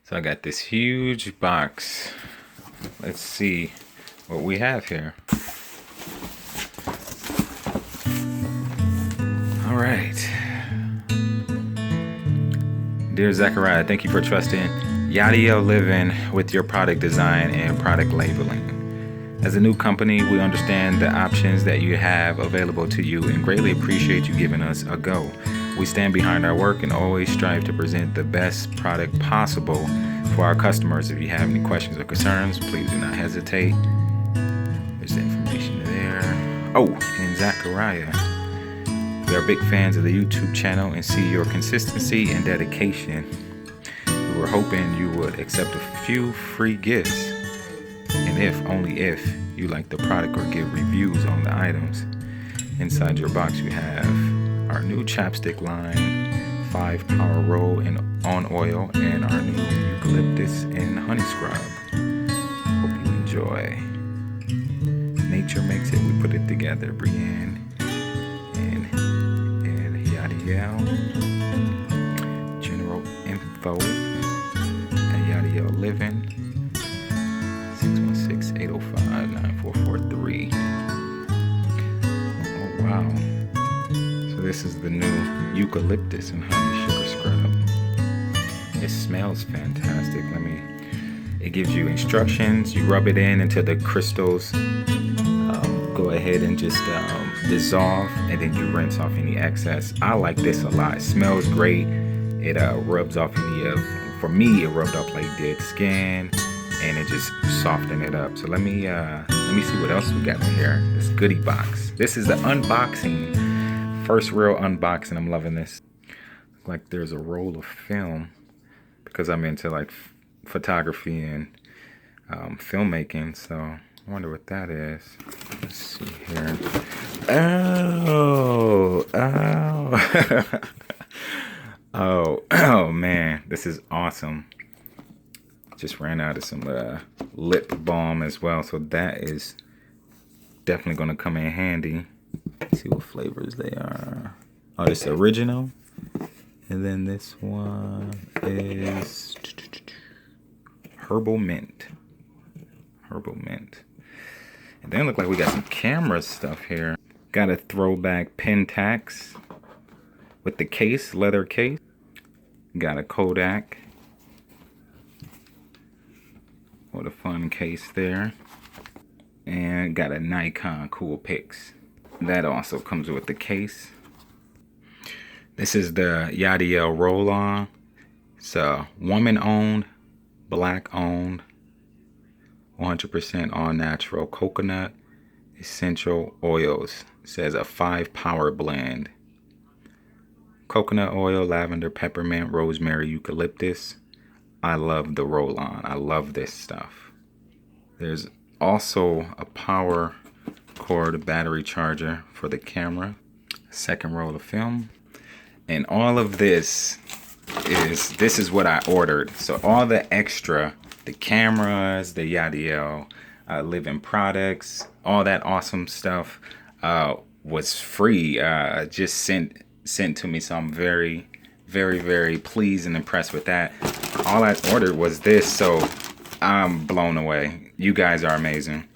So I got this huge box. Let's see what we have here. All right. Dear Zachariah, thank you for trusting Yachdiel Living with your product design and product labeling. As a new company, we understand the options that you have available to you and greatly appreciate you giving us a go. We stand behind our work and always strive to present the best product possible for our customers. If you have any questions or concerns, please do not hesitate. There's the information there. Oh, and Zachariah, we are big fans of the YouTube channel and see your consistency and dedication. We were hoping you would accept a few free gifts, and if, only if, you like the product or give reviews on the items. Inside your box you have our new chapstick line, 5 power roll on oil, and our new eucalyptus and honey scrub. Hope you enjoy. Nature makes it, we put it together. Brienne and Yachdiel. General info at Yachdiel Living. 616-805-9443. Oh wow. So this is the new eucalyptus and honey sugar scrub. It smells fantastic. It gives you instructions. You rub it in until the crystals go ahead and just dissolve, and then you rinse off any excess. I like this a lot. It smells great. It rubs off any for me it rubbed off like dead skin, and it just softened it up. So let me see what else we got in here. This goodie box. This is the unboxing. First real unboxing. I'm loving this. Like there's a roll of film because I'm into like photography and filmmaking. So I wonder what that is. Let's see here. Oh man, this is awesome. Just ran out of some lip balm as well, so that is definitely going to come in handy. Let's see what flavors they are. Oh, this is original, and then this one is Herbal Mint. Herbal Mint. And then look like we got some camera stuff here. Got a throwback Pentax with the case, leather case. Got a Kodak. What a fun case there. And got a Nikon Coolpix. That also comes with the case. This is the Yachdiel roll-on. It's woman-owned, black-owned, 100% all-natural coconut essential oils. It says a 5-power blend. Coconut oil, lavender, peppermint, rosemary, eucalyptus. I love the roll-on. I love this stuff. There's also a power cord battery charger for the camera. Second roll of film. And all of this is what I ordered. So all the extra, the cameras, the Yachdiel Living products, all that awesome stuff was free. Just sent to me. So I'm very, very, very pleased and impressed with that. All I ordered was this, so I'm blown away. You guys are amazing.